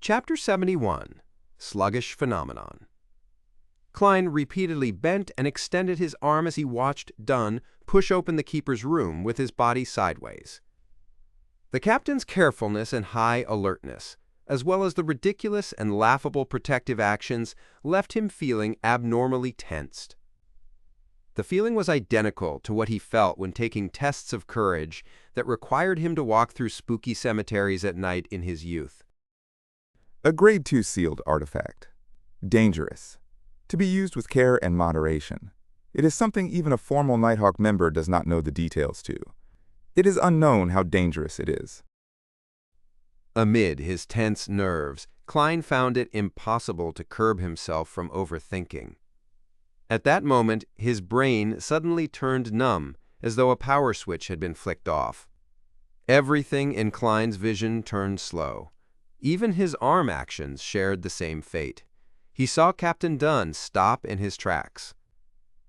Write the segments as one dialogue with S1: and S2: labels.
S1: Chapter 71, Sluggish Phenomenon. Klein repeatedly bent and extended his arm as he watched Dunn push open the keeper's room with his body sideways. The captain's carefulness and high alertness, as well as the ridiculous and laughable protective actions, left him feeling abnormally tensed. The feeling was identical to what he felt when taking tests of courage that required him to walk through spooky cemeteries at night in his youth.
S2: A Grade 2 sealed artifact. Dangerous. To be used with care and moderation. It is something even a formal Nighthawk member does not know the details to. It is unknown how dangerous it is.
S1: Amid his tense nerves, Klein found it impossible to curb himself from overthinking. At that moment, his brain suddenly turned numb, as though a power switch had been flicked off. Everything in Klein's vision turned slow. Even his arm actions shared the same fate. He saw Captain Dunn stop in his tracks.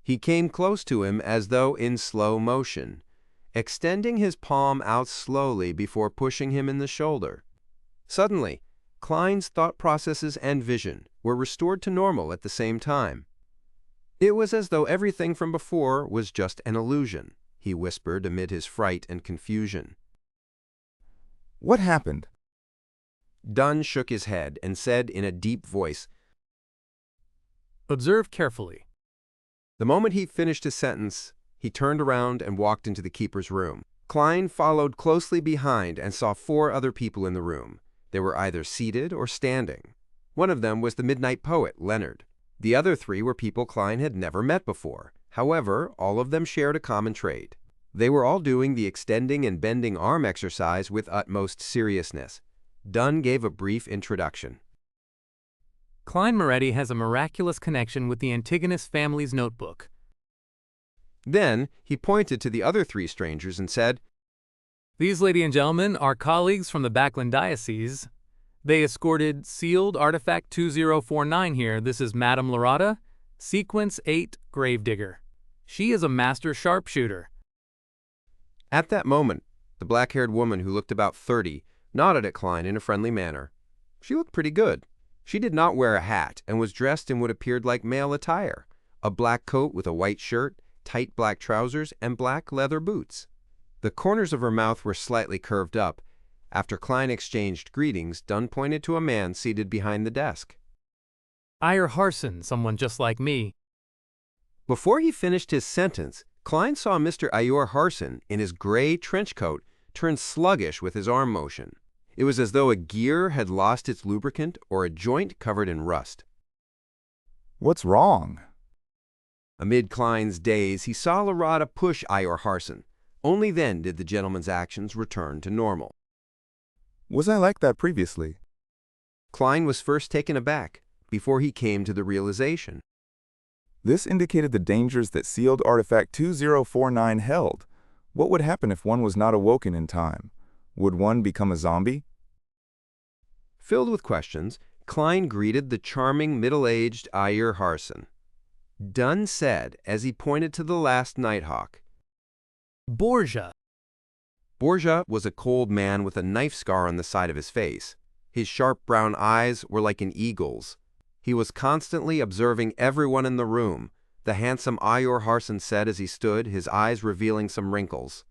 S1: He came close to him as though in slow motion, extending his palm out slowly before pushing him in the shoulder. Suddenly, Klein's thought processes and vision were restored to normal at the same time. It was as though everything from before was just an illusion, he whispered amid his fright and confusion.
S2: What happened?
S1: Dunn shook his head and said in a deep voice,
S3: "Observe carefully."
S1: The moment he finished his sentence, he turned around and walked into the keeper's room. Klein followed closely behind and saw 4 other people in the room. They were either seated or standing. One of them was the midnight poet, Leonard. The other 3 were people Klein had never met before. However, all of them shared a common trait. They were all doing the extending and bending arm exercise with utmost seriousness. Dunn gave a brief introduction.
S3: Klein Moretti has a miraculous connection with the Antigonus family's notebook.
S1: Then he pointed to the other 3 strangers and said,
S3: These, ladies and gentlemen, are colleagues from the Backland Diocese. They escorted sealed artifact 2049 here. This is Madame Lorata, Sequence 8 Gravedigger. She is a master sharpshooter.
S1: At that moment, the black-haired woman who looked about 30 nodded at Klein in a friendly manner. She looked pretty good. She did not wear a hat and was dressed in what appeared like male attire, a black coat with a white shirt, tight black trousers, and black leather boots. The corners of her mouth were slightly curved up. After Klein exchanged greetings, Dunn pointed to a man seated behind the desk.
S3: Iyer Harson, someone just like me.
S1: Before he finished his sentence, Klein saw Mr. Ayor Harson, in his gray trench coat, turn sluggish with his arm motion. It was as though a gear had lost its lubricant or a joint covered in rust.
S2: What's wrong?
S1: Amid Klein's daze, he saw Lorata push Ayor Harson. Only then did the gentleman's actions return to normal.
S2: Was I like that previously?
S1: Klein was first taken aback, before he came to the realization.
S2: This indicated the dangers that sealed artifact 2049 held. What would happen if one was not awoken in time? Would one become a zombie?
S1: Filled with questions, Klein greeted the charming middle-aged Ayer Harson. Dunn said, as he pointed to the last Nighthawk,
S3: Borgia.
S1: Borgia was a cold man with a knife scar on the side of his face. His sharp brown eyes were like an eagle's. He was constantly observing everyone in the room, the handsome Ayor Harson said as he stood, his eyes revealing some wrinkles.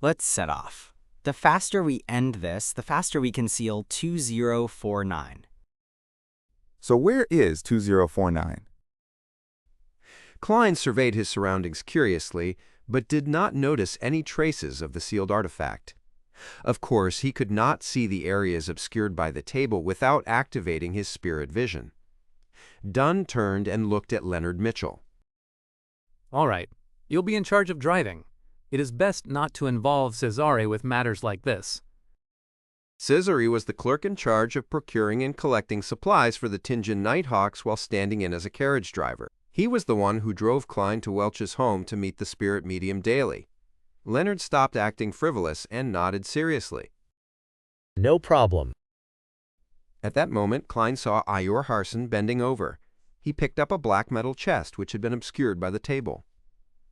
S4: Let's set off. The faster we end this, the faster we can seal 2049.
S2: So where is 2049?
S1: Klein surveyed his surroundings curiously, but did not notice any traces of the sealed artifact. Of course, he could not see the areas obscured by the table without activating his spirit vision. Dunn turned and looked at Leonard Mitchell.
S3: All right, you'll be in charge of driving. It is best not to involve Cesare with matters like this.
S1: Cesare was the clerk in charge of procuring and collecting supplies for the Tingen Nighthawks while standing in as a carriage driver. He was the one who drove Klein to Welch's home to meet the spirit medium daily. Leonard stopped acting frivolous and nodded seriously.
S5: No problem.
S1: At that moment, Klein saw Ayor Harson bending over. He picked up a black metal chest which had been obscured by the table.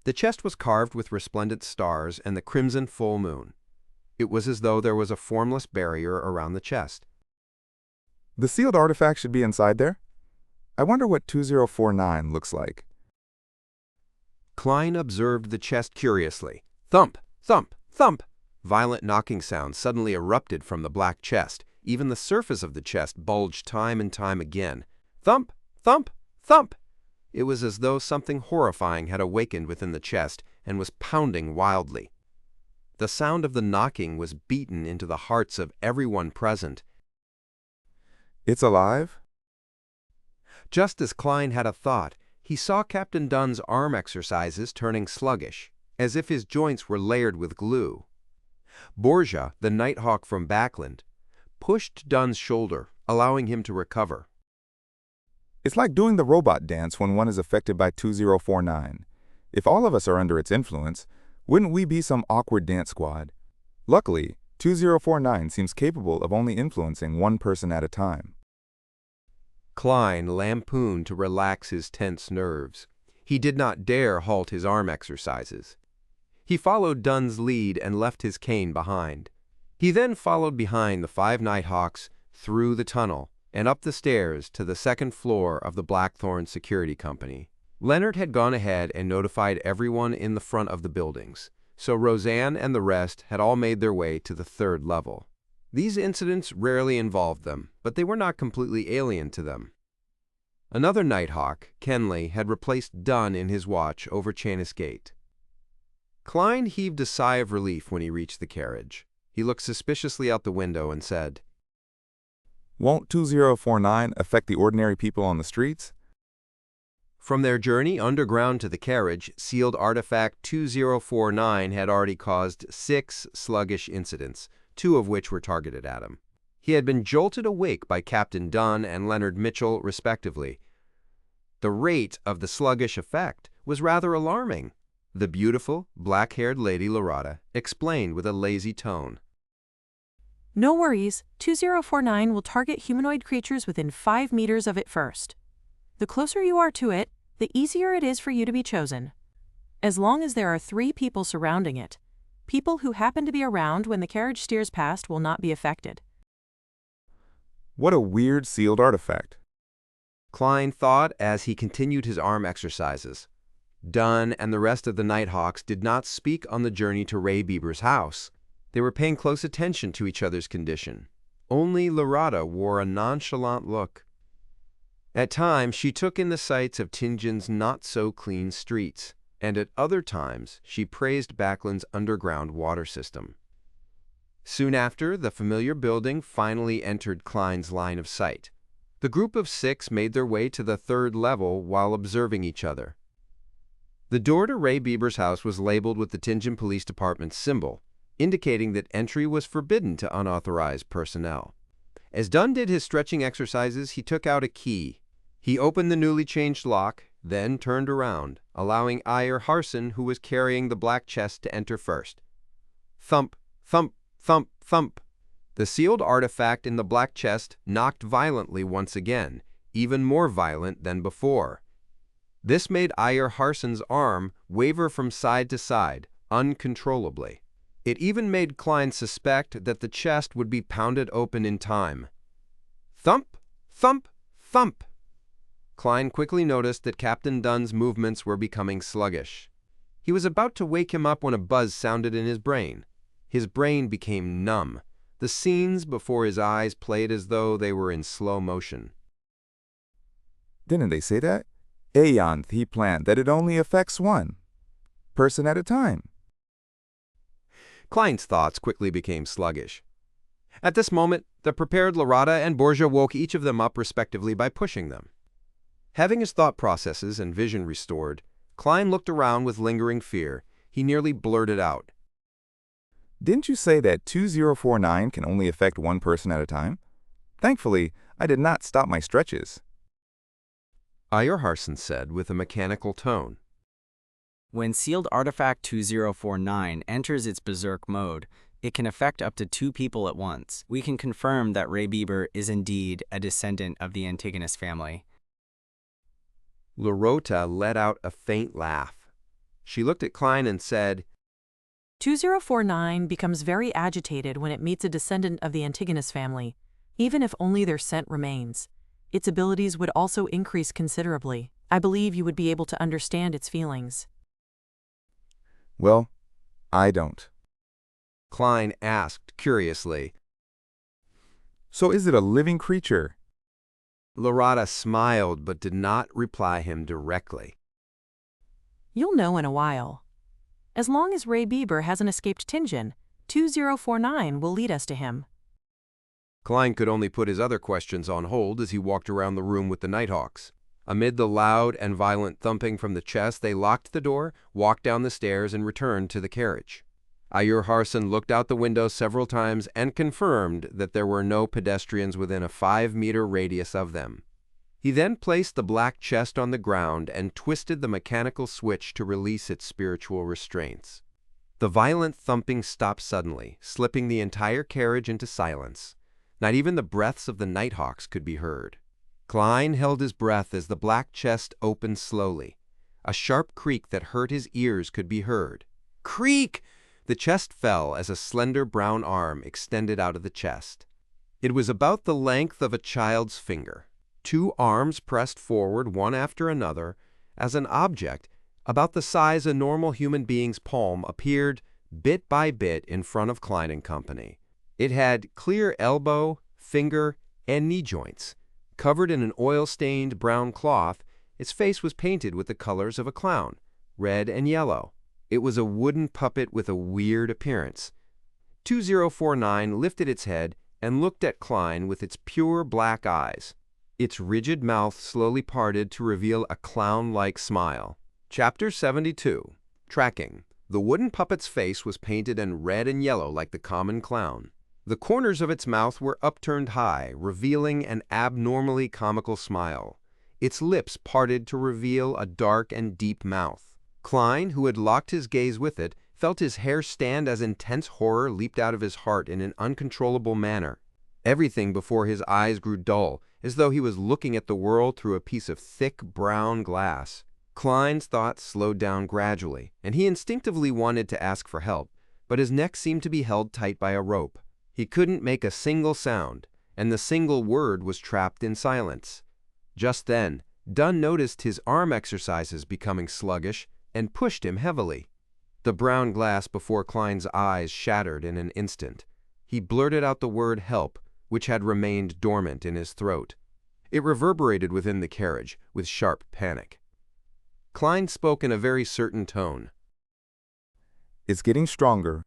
S1: The chest was carved with resplendent stars and the crimson full moon. It was as though there was a formless barrier around the chest.
S2: The sealed artifact should be inside there. I wonder what 2049 looks like.
S1: Klein observed the chest curiously. Thump, thump, thump! Violent knocking sounds suddenly erupted from the black chest. Even the surface of the chest bulged time and time again. Thump, thump, thump! It was as though something horrifying had awakened within the chest and was pounding wildly. The sound of the knocking was beaten into the hearts of everyone present.
S2: It's alive?
S1: Just as Klein had a thought, he saw Captain Dunn's arm exercises turning sluggish, as if his joints were layered with glue. Borgia, the nighthawk from Backland, pushed Dunn's shoulder, allowing him to recover.
S2: It's like doing the robot dance when one is affected by 2049. If all of us are under its influence, wouldn't we be some awkward dance squad? Luckily, 2049 seems capable of only influencing one person at a time.
S1: Klein lampooned to relax his tense nerves. He did not dare halt his arm exercises. He followed Dunn's lead and left his cane behind. He then followed behind the 5 Nighthawks through the tunnel and up the stairs to the second floor of the Blackthorn Security Company. Leonard had gone ahead and notified everyone in the front of the buildings, so Roseanne and the rest had all made their way to the 3rd level. These incidents rarely involved them, but they were not completely alien to them. Another Nighthawk, Kenley, had replaced Dunn in his watch over Chanis Gate. Klein heaved a sigh of relief when he reached the carriage. He looked suspiciously out the window and said,
S2: Won't 2049 affect the ordinary people on the streets?
S1: From their journey underground to the carriage, sealed artifact 2049 had already caused 6 sluggish incidents, 2 of which were targeted at him. He had been jolted awake by Captain Dunn and Leonard Mitchell, respectively. The rate of the sluggish effect was rather alarming. The beautiful, black-haired Lady Lorata explained with a lazy tone.
S6: No worries, 2049 will target humanoid creatures within 5 meters of it first. The closer you are to it, the easier it is for you to be chosen. As long as there are 3 people surrounding it, people who happen to be around when the carriage steers past will not be affected.
S2: What a weird sealed artifact.
S1: Klein thought as he continued his arm exercises. Dunn and the rest of the Nighthawks did not speak on the journey to Ray Bieber's house. They were paying close attention to each other's condition. Only Lorata wore a nonchalant look. At times, she took in the sights of Tingin's not-so-clean streets, and at other times, she praised Backland's underground water system. Soon after, the familiar building finally entered Klein's line of sight. The group of 6 made their way to the 3rd level while observing each other. The door to Ray Bieber's house was labeled with the Tingen Police Department's symbol, indicating that entry was forbidden to unauthorized personnel. As Dunn did his stretching exercises, he took out a key. He opened the newly changed lock, then turned around, allowing Ayer Harson, who was carrying the black chest, to enter first. Thump, thump, thump, thump. The sealed artifact in the black chest knocked violently once again, even more violent than before. This made Ayer Harson's arm waver from side to side, uncontrollably. It even made Klein suspect that the chest would be pounded open in time. Thump, thump, thump. Klein quickly noticed that Captain Dunn's movements were becoming sluggish. He was about to wake him up when a buzz sounded in his brain. His brain became numb. The scenes before his eyes played as though they were in slow motion.
S2: Didn't they say that? Aeon, he planned that it only affects one person at a time.
S1: Klein's thoughts quickly became sluggish. At this moment, the prepared Lorata and Borgia woke each of them up respectively by pushing them. Having his thought processes and vision restored, Klein looked around with lingering fear. He nearly blurted out,
S2: Didn't you say that 2049 can only affect one person at a time? Thankfully, I did not stop my stretches.
S1: Ayer Harson said with a mechanical tone.
S4: When sealed artifact 2049 enters its berserk mode, it can affect up to 2 people at once. We can confirm that Ray Bieber is indeed a descendant of the Antigonus family.
S1: Lorata let out a faint laugh. She looked at Klein and said,
S6: 2049 becomes very agitated when it meets a descendant of the Antigonus family. Even if only their scent remains, its abilities would also increase considerably. I believe you would be able to understand its feelings.
S2: Well, I don't.
S1: Klein asked curiously.
S2: So is it a living creature?
S1: Lorata smiled but did not reply him directly.
S6: You'll know in a while. As long as Ray Bieber hasn't escaped Tingen, 2049 will lead us to him.
S1: Klein could only put his other questions on hold as he walked around the room with the Nighthawks. Amid the loud and violent thumping from the chest, they locked the door, walked down the stairs, and returned to the carriage. Ayur Harson looked out the window several times and confirmed that there were no pedestrians within a 5-meter radius of them. He then placed the black chest on the ground and twisted the mechanical switch to release its spiritual restraints. The violent thumping stopped suddenly, slipping the entire carriage into silence. Not even the breaths of the Nighthawks could be heard. Klein held his breath as the black chest opened slowly. A sharp creak that hurt his ears could be heard. Creak! The chest fell as a slender brown arm extended out of the chest. It was about the length of a child's finger. 2 arms pressed forward one after another as an object about the size a normal human being's palm appeared bit by bit in front of Klein & Company. It had clear elbow, finger, and knee joints. Covered in an oil-stained brown cloth, its face was painted with the colors of a clown, red and yellow. It was a wooden puppet with a weird appearance. 2049 lifted its head and looked at Klein with its pure black eyes. Its rigid mouth slowly parted to reveal a clown-like smile. Chapter 72. Tracking. The wooden puppet's face was painted in red and yellow like the common clown. The corners of its mouth were upturned high, revealing an abnormally comical smile. Its lips parted to reveal a dark and deep mouth. Klein, who had locked his gaze with it, felt his hair stand as intense horror leaped out of his heart in an uncontrollable manner. Everything before his eyes grew dull, as though he was looking at the world through a piece of thick brown glass. Klein's thoughts slowed down gradually, and he instinctively wanted to ask for help, but his neck seemed to be held tight by a rope. He couldn't make a single sound, and the single word was trapped in silence. Just then, Dunn noticed his arm exercises becoming sluggish and pushed him heavily. The brown glass before Klein's eyes shattered in an instant. He blurted out the word help, which had remained dormant in his throat. It reverberated within the carriage with sharp panic. Klein spoke in a very certain tone.
S2: It's getting stronger.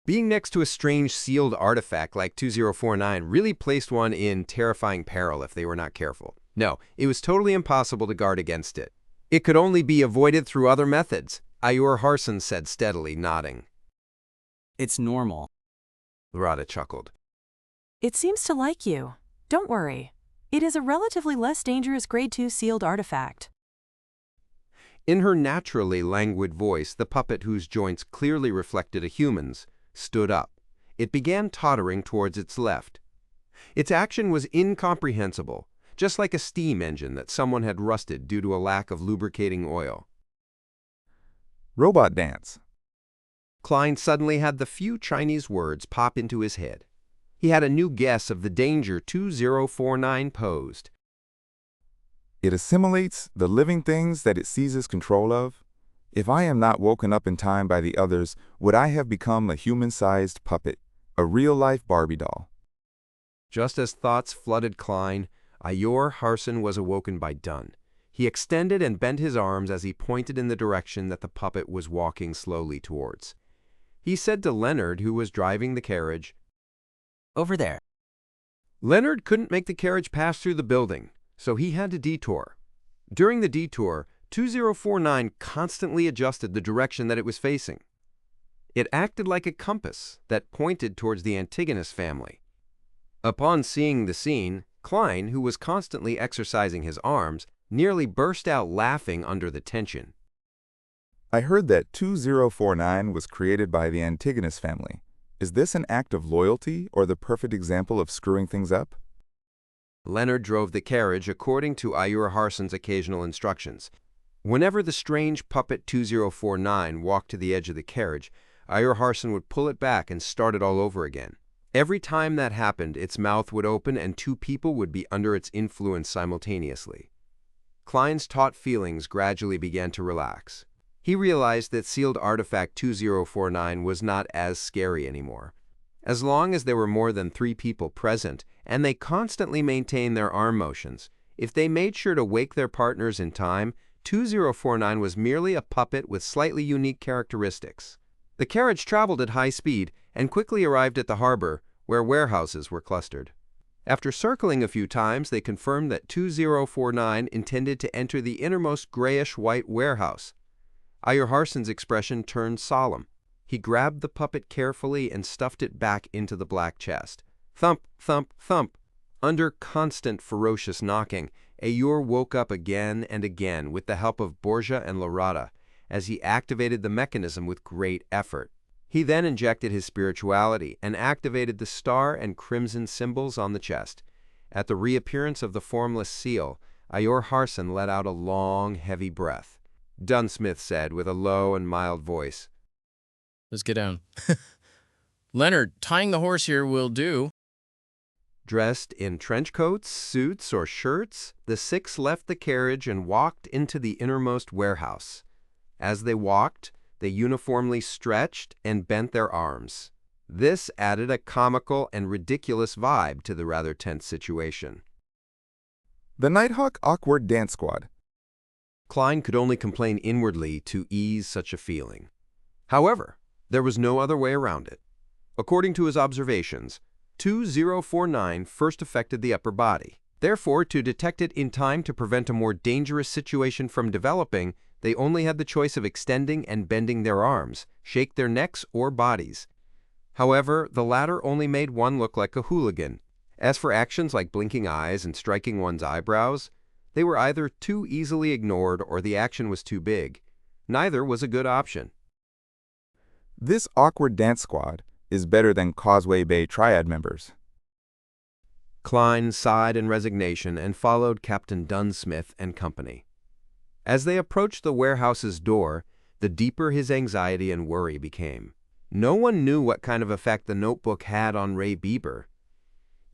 S1: Being next to a strange sealed artifact like 2049 really placed one in terrifying peril if they were not careful. No, it was totally impossible to guard against it. It could only be avoided through other methods, Ayur Harson said steadily, nodding.
S4: It's normal.
S1: Lorata chuckled.
S6: It seems to like you. Don't worry. It is a relatively less dangerous Grade 2 sealed artifact.
S1: In her naturally languid voice, the puppet, whose joints clearly reflected a human's, stood up. It began tottering towards its left. Its action was incomprehensible, just like a steam engine that someone had rusted due to a lack of lubricating oil.
S2: Robot dance.
S1: Klein suddenly had the few Chinese words pop into his head. He had a new guess of the danger 2049 posed.
S2: It assimilates the living things that it seizes control of. If I am not woken up in time by the others, would I have become a human-sized puppet, a real-life Barbie doll?
S1: Just as thoughts flooded Klein, Ayur Harson was awoken by Dunn. He extended and bent his arms as he pointed in the direction that the puppet was walking slowly towards. He said to Leonard, who was driving the carriage,
S4: Over there.
S1: Leonard couldn't make the carriage pass through the building, so he had to detour. During the detour, 2049 constantly adjusted the direction that it was facing. It acted like a compass that pointed towards the Antigonus family. Upon seeing the scene, Klein, who was constantly exercising his arms, nearly burst out laughing under the tension.
S2: I heard that 2049 was created by the Antigonus family. Is this an act of loyalty or the perfect example of screwing things up?
S1: Leonard drove the carriage according to Ayur Harson's occasional instructions. Whenever the strange puppet 2049 walked to the edge of the carriage, Ayur Harson would pull it back and start it all over again. Every time that happened, its mouth would open and two people would be under its influence simultaneously. Klein's taut feelings gradually began to relax. He realized that sealed artifact 2049 was not as scary anymore. As long as there were more than 3 people present and they constantly maintained their arm motions, if they made sure to wake their partners in time, 2049 was merely a puppet with slightly unique characteristics. The carriage traveled at high speed and quickly arrived at the harbor, where warehouses were clustered. After circling a few times, they confirmed that 2049 intended to enter the innermost grayish-white warehouse. Ayurharsen's expression turned solemn. He grabbed the puppet carefully and stuffed it back into the black chest. Thump, thump, thump. Under constant ferocious knocking, Ayur woke up again and again with the help of Borgia and Lorata, as he activated the mechanism with great effort. He then injected his spirituality and activated the star and crimson symbols on the chest. At the reappearance of the formless seal, Ayurharsen let out a long, heavy breath. Dunsmith said with a low and mild voice,
S7: "Let's get down." "Leonard, tying the horse here will do."
S1: Dressed in trench coats, suits, or shirts, the 6 left the carriage and walked into the innermost warehouse. As they walked, they uniformly stretched and bent their arms. This added a comical and ridiculous vibe to the rather tense situation.
S2: The Nighthawk Awkward Dance Squad.
S1: Klein could only complain inwardly to ease such a feeling. However, there was no other way around it. According to his observations, 2049 first affected the upper body. Therefore, to detect it in time to prevent a more dangerous situation from developing, they only had the choice of extending and bending their arms, shake their necks or bodies. However, the latter only made one look like a hooligan. As for actions like blinking eyes and striking one's eyebrows, they were either too easily ignored or the action was too big. Neither was a good option.
S2: This awkward dance squad is better than Causeway Bay Triad members.
S1: Klein sighed in resignation and followed Captain Dunsmith and company. As they approached the warehouse's door, the deeper his anxiety and worry became. No one knew what kind of effect the notebook had on Ray Bieber.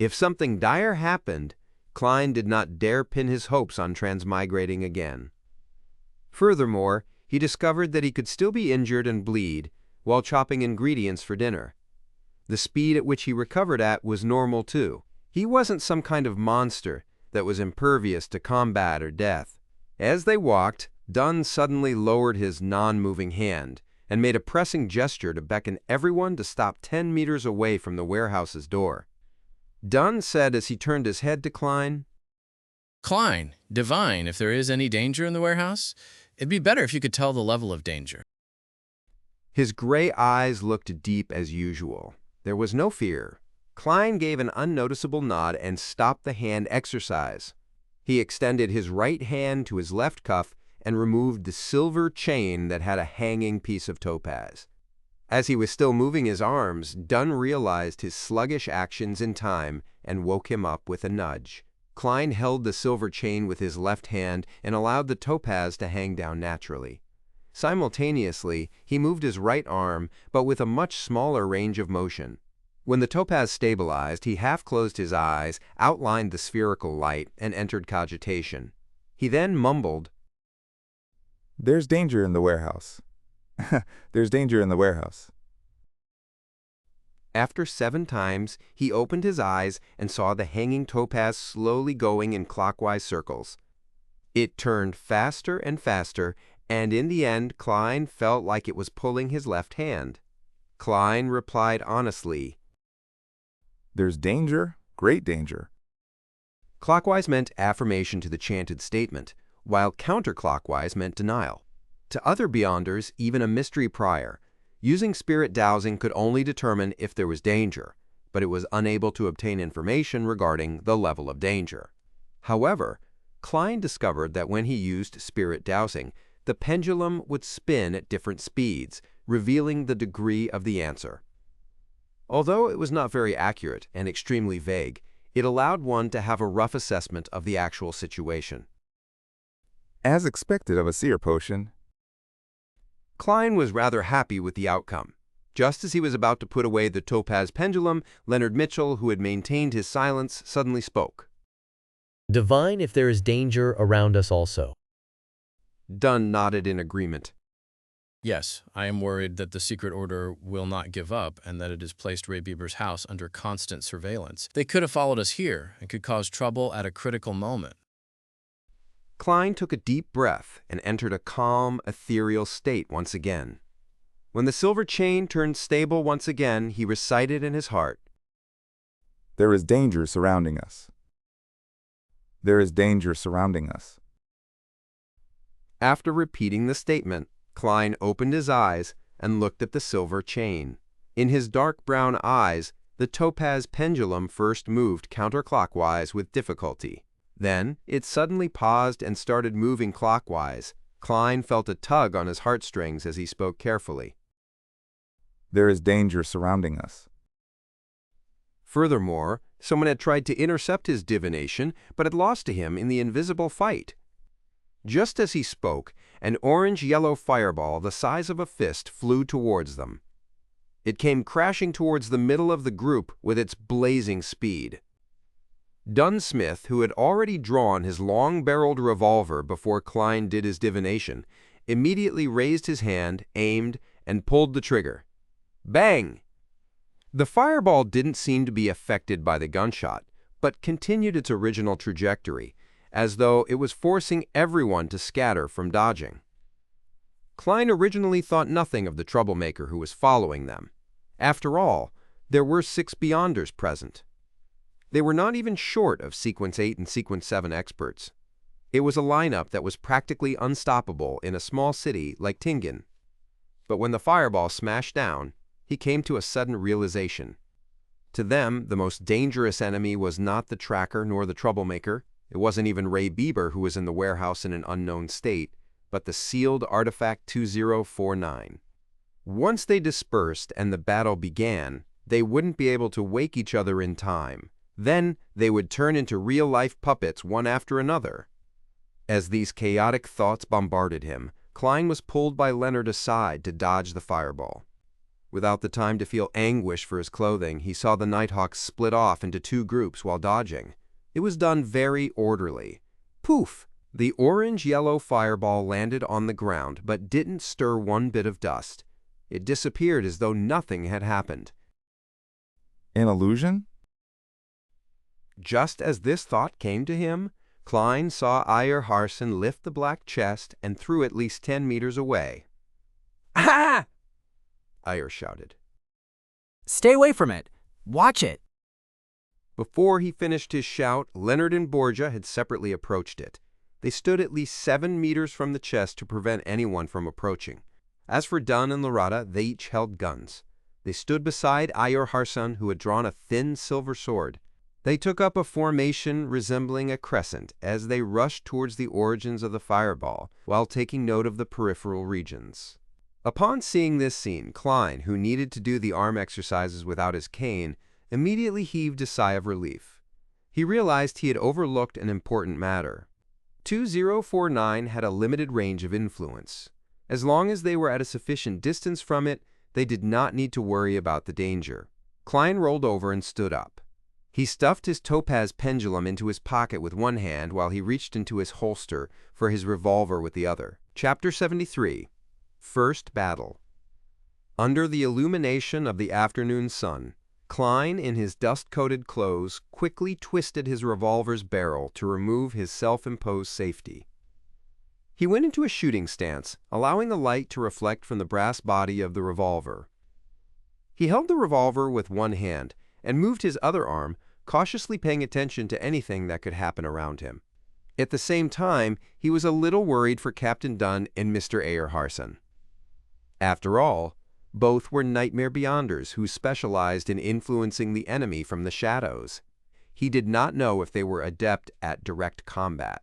S1: If something dire happened, Klein did not dare pin his hopes on transmigrating again. Furthermore, he discovered that he could still be injured and bleed while chopping ingredients for dinner. The speed at which he recovered at was normal too. He wasn't some kind of monster that was impervious to combat or death. As they walked, Dunn suddenly lowered his non-moving hand and made a pressing gesture to beckon everyone to stop 10 meters away from the warehouse's door. Dunn said as he turned his head to Klein,
S7: "Klein, divine if there is any danger in the warehouse. It'd be better if you could tell the level of danger."
S1: His gray eyes looked deep as usual. There was no fear. Klein gave an unnoticeable nod and stopped the hand exercise. He extended his right hand to his left cuff and removed the silver chain that had a hanging piece of topaz. As he was still moving his arms, Dunn realized his sluggish actions in time and woke him up with a nudge. Klein held the silver chain with his left hand and allowed the topaz to hang down naturally. Simultaneously, he moved his right arm, but with a much smaller range of motion. When the topaz stabilized, he half closed his eyes, outlined the spherical light, and entered cogitation. He then mumbled,
S2: "There's danger in the warehouse. There's danger in the warehouse."
S1: After 7 times, he opened his eyes and saw the hanging topaz slowly going in clockwise circles. It turned faster and faster, and in the end, Klein felt like it was pulling his left hand. Klein replied honestly,
S2: "There's danger, great danger."
S1: Clockwise meant affirmation to the chanted statement, while counterclockwise meant denial. To other Beyonders, even a mystery prior, using spirit dowsing could only determine if there was danger, but it was unable to obtain information regarding the level of danger. However, Klein discovered that when he used spirit dowsing, the pendulum would spin at different speeds, revealing the degree of the answer. Although it was not very accurate and extremely vague, it allowed one to have a rough assessment of the actual situation.
S2: As expected of a seer potion,
S1: Klein was rather happy with the outcome. Just as he was about to put away the topaz pendulum, Leonard Mitchell, who had maintained his silence, suddenly spoke.
S5: Divine if there is danger around us also.
S1: Dunn nodded in agreement.
S7: Yes, I am worried that the secret order will not give up and that it has placed Ray Bieber's house under constant surveillance. They could have followed us here and could cause trouble at a critical moment.
S1: Klein took a deep breath and entered a calm, ethereal state once again. When the silver chain turned stable once again, he recited in his heart,
S2: There is danger surrounding us. There is danger surrounding us.
S1: After repeating the statement, Klein opened his eyes and looked at the silver chain. In his dark brown eyes, the topaz pendulum first moved counterclockwise with difficulty. Then, it suddenly paused and started moving clockwise. Klein felt a tug on his heartstrings as he spoke carefully.
S2: There is danger surrounding us.
S1: Furthermore, someone had tried to intercept his divination, but had lost to him in the invisible fight. Just as he spoke, an orange-yellow fireball the size of a fist flew towards them. It came crashing towards the middle of the group with its blazing speed. Dunn Smith, who had already drawn his long-barreled revolver before Klein did his divination, immediately raised his hand, aimed, and pulled the trigger. Bang! The fireball didn't seem to be affected by the gunshot, but continued its original trajectory, as though it was forcing everyone to scatter from dodging. Klein originally thought nothing of the troublemaker who was following them. After all, there were 6 Beyonders present. They were not even short of Sequence 8 and Sequence 7 experts. It was a lineup that was practically unstoppable in a small city like Tingen. But when the fireball smashed down, he came to a sudden realization. To them, the most dangerous enemy was not the tracker nor the troublemaker. It wasn't even Ray Bieber who was in the warehouse in an unknown state, but the sealed artifact 2049. Once they dispersed and the battle began, they wouldn't be able to wake each other in time. Then they would turn into real-life puppets one after another. As these chaotic thoughts bombarded him, Klein was pulled by Leonard aside to dodge the fireball. Without the time to feel anguish for his clothing, he saw the Nighthawks split off into 2 groups while dodging. It was done very orderly. Poof! The orange-yellow fireball landed on the ground but didn't stir one bit of dust. It disappeared as though nothing had happened.
S2: An illusion?
S1: Just as this thought came to him, Klein saw Ayer Harson lift the black chest and threw at least 10 meters away. "Ah!" Ayer shouted.
S4: Stay away from it. Watch it.
S1: Before he finished his shout, Leonard and Borgia had separately approached it. They stood at least 7 meters from the chest to prevent anyone from approaching. As for Dunn and Lorata, they each held guns. They stood beside Ayer Harson, who had drawn a thin silver sword. They took up a formation resembling a crescent as they rushed towards the origins of the fireball, while taking note of the peripheral regions. Upon seeing this scene, Klein, who needed to do the arm exercises without his cane, immediately heaved a sigh of relief. He realized he had overlooked an important matter. 2049 had a limited range of influence. As long as they were at a sufficient distance from it, they did not need to worry about the danger. Klein rolled over and stood up. He stuffed his topaz pendulum into his pocket with one hand while he reached into his holster for his revolver with the other. Chapter 73. First Battle. Under the illumination of the afternoon sun, Klein, in his dust-coated clothes, quickly twisted his revolver's barrel to remove his self-imposed safety. He went into a shooting stance, allowing the light to reflect from the brass body of the revolver. He held the revolver with one hand and moved his other arm, cautiously paying attention to anything that could happen around him. At the same time, he was a little worried for Captain Dunn and Mr. Ayer Harson. After all, both were Nightmare Beyonders who specialized in influencing the enemy from the shadows. He did not know if they were adept at direct combat.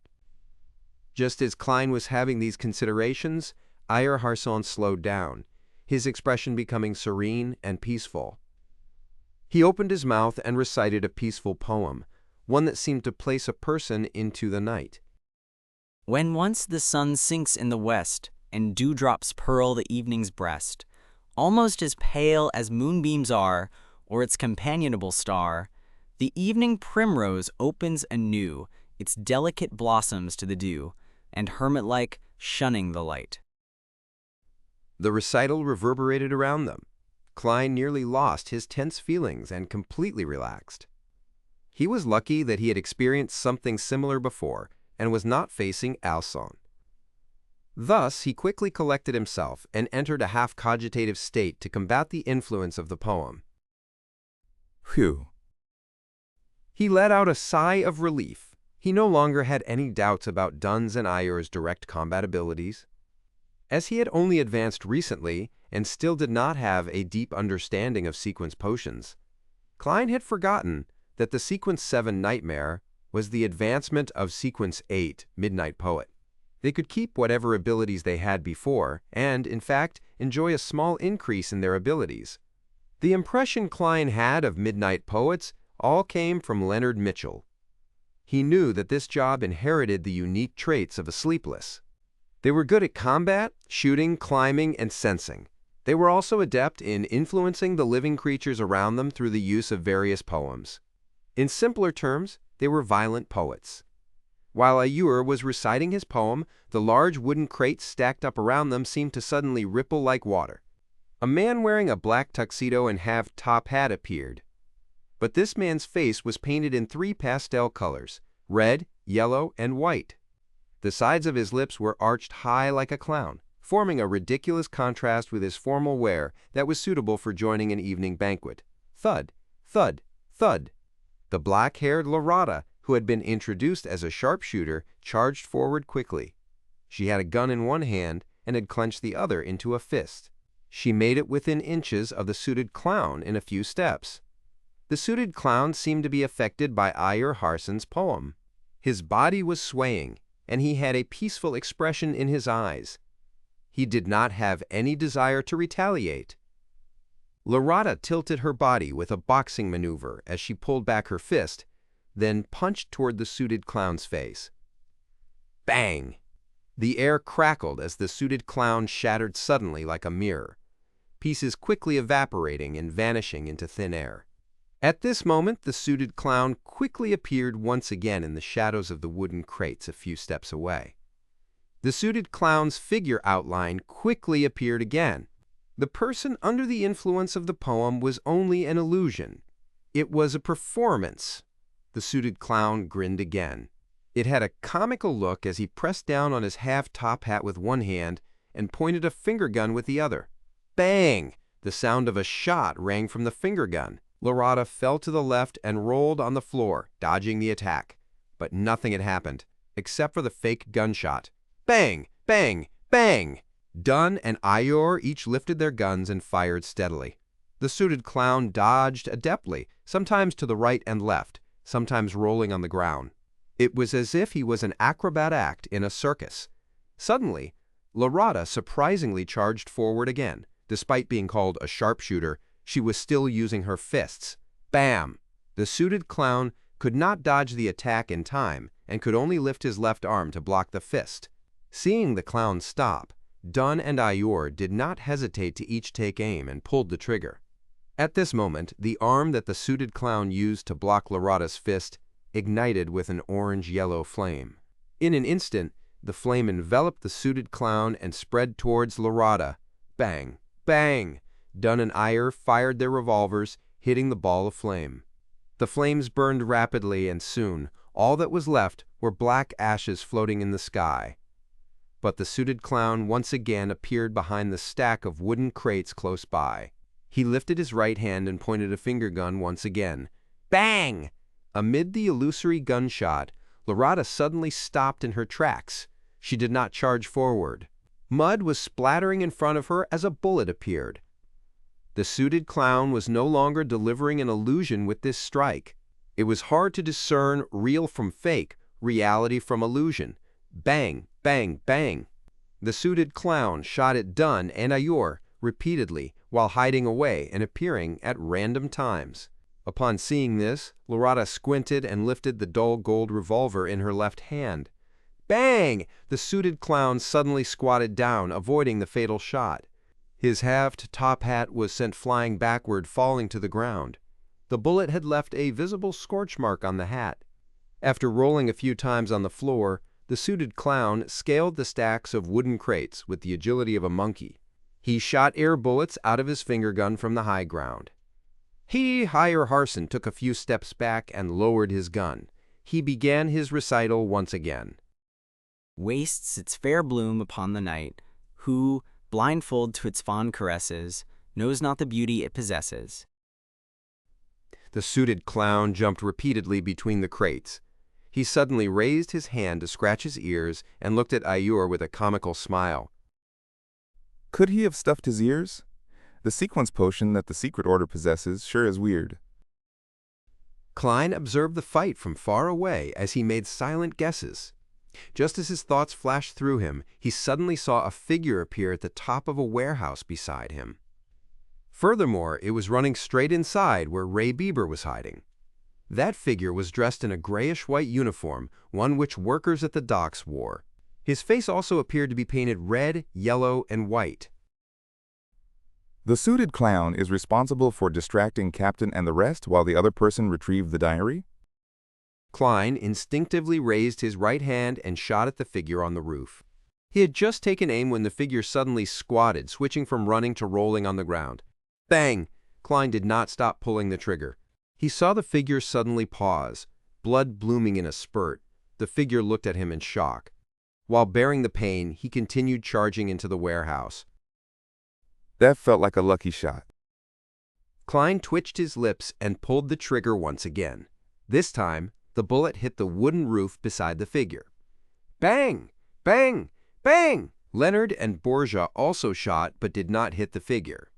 S1: Just as Klein was having these considerations, Ayer Harson slowed down, his expression becoming serene and peaceful. He opened his mouth and recited a peaceful poem, one that seemed to place a person into the night.
S4: When once the sun sinks in the west, and dewdrops pearl the evening's breast, Almost as pale as moonbeams are, or its companionable star, the evening primrose opens anew its delicate blossoms to the dew, and hermit-like shunning the light.
S1: The recital reverberated around them. Klein nearly lost his tense feelings and completely relaxed. He was lucky that he had experienced something similar before and was not facing Alcyon. Thus, he quickly collected himself and entered a half-cogitative state to combat the influence of the poem.
S2: Phew.
S1: He let out a sigh of relief. He no longer had any doubts about Dunn's and Ayur's direct combat abilities. As he had only advanced recently and still did not have a deep understanding of Sequence potions, Klein had forgotten that the Sequence 7 Nightmare was the advancement of Sequence 8 Midnight Poet. They could keep whatever abilities they had before and, in fact, enjoy a small increase in their abilities. The impression Klein had of Midnight Poets all came from Leonard Mitchell. He knew that this job inherited the unique traits of a Sleepless. They were good at combat, shooting, climbing, and sensing. They were also adept in influencing the living creatures around them through the use of various poems. In simpler terms, they were violent poets. While Ayur was reciting his poem, the large wooden crates stacked up around them seemed to suddenly ripple like water. A man wearing a black tuxedo and half-top hat appeared. But this man's face was painted in 3 pastel colors, red, yellow, and white. The sides of his lips were arched high like a clown, forming a ridiculous contrast with his formal wear that was suitable for joining an evening banquet. Thud, thud, thud. The black-haired Lorata, who had been introduced as a sharpshooter, charged forward quickly. She had a gun in one hand and had clenched the other into a fist. She made it within inches of the suited clown in a few steps. The suited clown seemed to be affected by Ayur Harsen's poem. His body was swaying, and he had a peaceful expression in his eyes. He did not have any desire to retaliate. Lorata tilted her body with a boxing maneuver as she pulled back her fist, then punched toward the suited clown's face. Bang! The air crackled as the suited clown shattered suddenly like a mirror, pieces quickly evaporating and vanishing into thin air. At this moment, the suited clown quickly appeared once again in the shadows of the wooden crates a few steps away. The suited clown's figure outline quickly appeared again. The person under the influence of the poem was only an illusion. It was a performance. The suited clown grinned again. It had a comical look as he pressed down on his half-top hat with one hand and pointed a finger gun with the other. Bang! The sound of a shot rang from the finger gun. Lorata fell to the left and rolled on the floor, dodging the attack. But nothing had happened, except for the fake gunshot. Bang! Bang! Bang! Dunn and Ayur each lifted their guns and fired steadily. The suited clown dodged adeptly, sometimes to the right and left, sometimes rolling on the ground. It was as if he was an acrobat act in a circus. Suddenly, Lorata surprisingly charged forward again. Despite being called a sharpshooter, she was still using her fists. Bam! The suited clown could not dodge the attack in time and could only lift his left arm to block the fist. Seeing the clown stop, Dunn and Ayur did not hesitate to each take aim and pulled the trigger. At this moment, the arm that the suited clown used to block Lorata's fist ignited with an orange-yellow flame. In an instant, the flame enveloped the suited clown and spread towards Lorata. Bang! Bang! Dunn and Ayur fired their revolvers, hitting the ball of flame. The flames burned rapidly, and soon all that was left were black ashes floating in the sky. But the suited clown once again appeared behind the stack of wooden crates close by. He lifted his right hand and pointed a finger gun once again. Bang! Amid the illusory gunshot, Lorata suddenly stopped in her tracks. She did not charge forward. Mud was splattering in front of her as a bullet appeared. The suited clown was no longer delivering an illusion with this strike. It was hard to discern real from fake, reality from illusion. Bang, bang, bang. The suited clown shot at Dunn and Ayur repeatedly while hiding away and appearing at random times. Upon seeing this, Lorata squinted and lifted the dull gold revolver in her left hand. Bang! The suited clown suddenly squatted down, avoiding the fatal shot. His halved top hat was sent flying backward, falling to the ground. The bullet had left a visible scorch mark on the hat. After rolling a few times on the floor, the suited clown scaled the stacks of wooden crates with the agility of a monkey. He shot air bullets out of his finger gun from the high ground. Higher Harson took a few steps back and lowered his gun. He began his recital once again.
S4: Wastes its fair bloom upon the night, who, blindfold to its fond caresses, knows not the beauty it possesses.
S1: The suited clown jumped repeatedly between the crates. He suddenly raised his hand to scratch his ears and looked at Ayur with a comical smile.
S2: Could he have stuffed his ears? The sequence potion that the secret order possesses sure is weird.
S1: Klein observed the fight from far away as he made silent guesses. Just as his thoughts flashed through him, he suddenly saw a figure appear at the top of a warehouse beside him. Furthermore, it was running straight inside where Ray Bieber was hiding. That figure was dressed in a grayish-white uniform, one which workers at the docks wore. His face also appeared to be painted red, yellow, and white.
S2: The suited clown is responsible for distracting Captain and the rest while the other person retrieved the diary?
S1: Klein instinctively raised his right hand and shot at the figure on the roof. He had just taken aim when the figure suddenly squatted, switching from running to rolling on the ground. Bang! Klein did not stop pulling the trigger. He saw the figure suddenly pause, blood blooming in a spurt. The figure looked at him in shock. While bearing the pain, he continued charging into the warehouse.
S2: That felt like a lucky shot.
S1: Klein twitched his lips and pulled the trigger once again. This time, the bullet hit the wooden roof beside the figure. Bang! Bang! Bang! Leonard and Borgia also shot but did not hit the figure.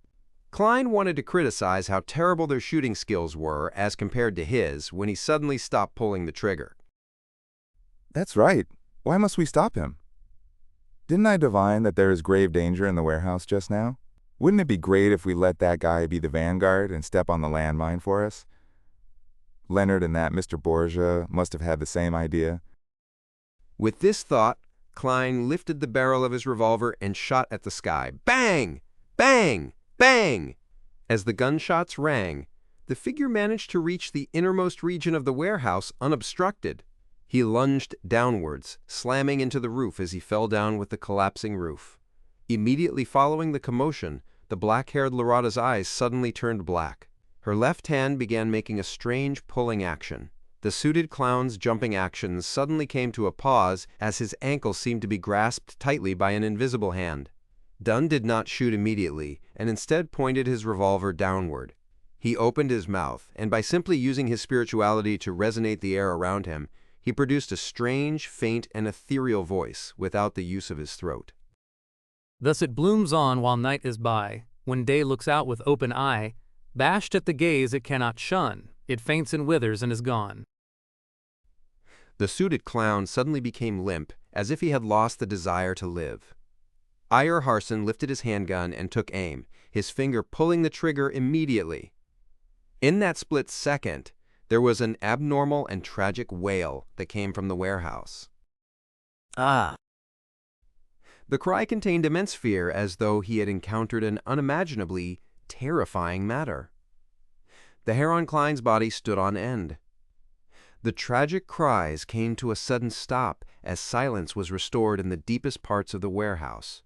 S1: Klein wanted to criticize how terrible their shooting skills were as compared to his when he suddenly stopped pulling the trigger.
S2: That's right. Why must we stop him? Didn't I divine that there is grave danger in the warehouse just now? Wouldn't it be great if we let that guy be the vanguard and step on the landmine for us? Leonard and that Mr. Borgia must have had the same idea.
S1: With this thought, Klein lifted the barrel of his revolver and shot at the sky. Bang! Bang! Bang! As the gunshots rang, the figure managed to reach the innermost region of the warehouse unobstructed. He lunged downwards, slamming into the roof as he fell down with the collapsing roof. Immediately following the commotion, the black-haired Lorada's eyes suddenly turned black. Her left hand began making a strange pulling action. The suited clown's jumping actions suddenly came to a pause as his ankle seemed to be grasped tightly by an invisible hand. Dunn did not shoot immediately and instead pointed his revolver downward. He opened his mouth, and by simply using his spirituality to resonate the air around him, he produced a strange, faint, and ethereal voice without the use of his throat.
S3: Thus it blooms on while night is by, when day looks out with open eye, bashed at the gaze it cannot shun, it faints and withers and is gone.
S1: The suited clown suddenly became limp, as if he had lost the desire to live. Ayer Harson lifted his handgun and took aim, his finger pulling the trigger immediately. In that split second, there was an abnormal and tragic wail that came from the warehouse.
S4: Ah!
S1: The cry contained immense fear, as though he had encountered an unimaginably terrifying matter. The hair on Klein's body stood on end. The tragic cries came to a sudden stop as silence was restored in the deepest parts of the warehouse.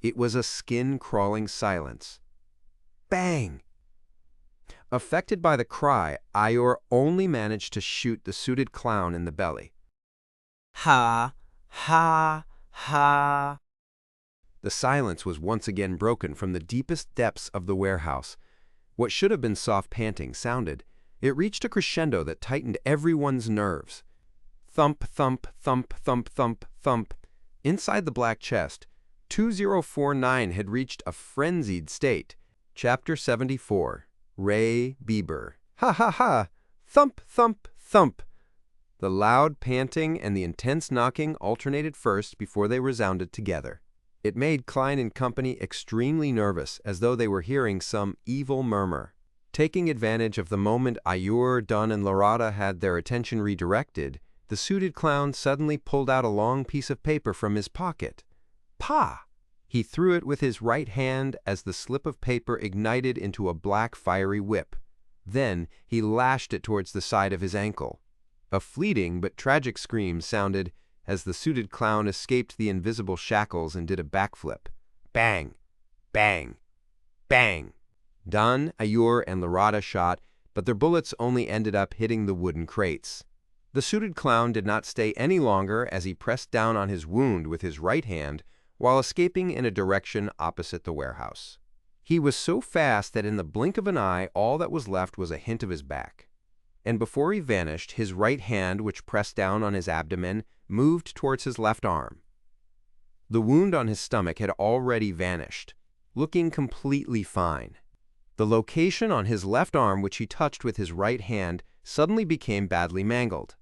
S1: It was a skin-crawling silence. Bang! Affected by the cry, Ayer only managed to shoot the suited clown in the belly.
S4: Ha! Ha! Ha!
S1: The silence was once again broken from the deepest depths of the warehouse. What should have been soft panting sounded. It reached a crescendo that tightened everyone's nerves. Thump, thump, thump, thump, thump, thump. Inside the black chest, 2049 had reached a frenzied state. Chapter 74. Ray Bieber. Ha ha ha! Thump, thump, thump! The loud panting and the intense knocking alternated first before they resounded together. It made Klein and company extremely nervous, as though they were hearing some evil murmur. Taking advantage of the moment Ayer, Dunn, and Lorada had their attention redirected, the suited clown suddenly pulled out a long piece of paper from his pocket. Pa! He threw it with his right hand as the slip of paper ignited into a black fiery whip. Then he lashed it towards the side of his ankle. A fleeting but tragic scream sounded as the suited clown escaped the invisible shackles and did a backflip. Bang! Bang! Bang! Dunn, Ayur, and Larada shot, but their bullets only ended up hitting the wooden crates. The suited clown did not stay any longer as he pressed down on his wound with his right hand while escaping in a direction opposite the warehouse. He was so fast that in the blink of an eye all that was left was a hint of his back. And before he vanished, his right hand, which pressed down on his abdomen, moved towards his left arm. The wound on his stomach had already vanished, looking completely fine. The location on his left arm, which he touched with his right hand, suddenly became badly mangled,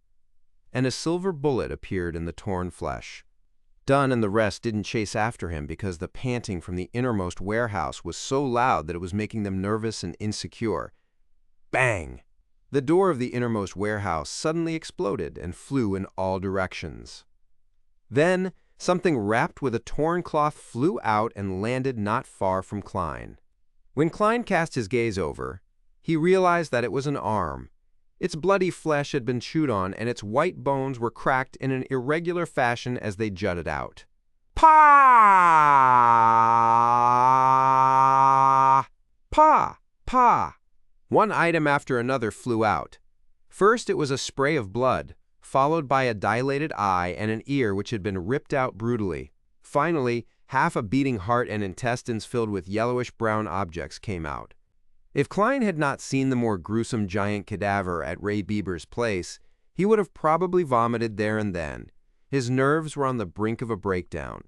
S1: and a silver bullet appeared in the torn flesh. Dunn and the rest didn't chase after him because the panting from the innermost warehouse was so loud that it was making them nervous and insecure. Bang! The door of the innermost warehouse suddenly exploded and flew in all directions. Then, something wrapped with a torn cloth flew out and landed not far from Klein. When Klein cast his gaze over, he realized that it was an arm. Its bloody flesh had been chewed on, and its white bones were cracked in an irregular fashion as they jutted out. Pa! Pa! Pa! One item after another flew out. First, it was a spray of blood, followed by a dilated eye and an ear which had been ripped out brutally. Finally, half a beating heart and intestines filled with yellowish-brown objects came out. If Klein had not seen the more gruesome giant cadaver at Ray Bieber's place, he would have probably vomited there and then. His nerves were on the brink of a breakdown.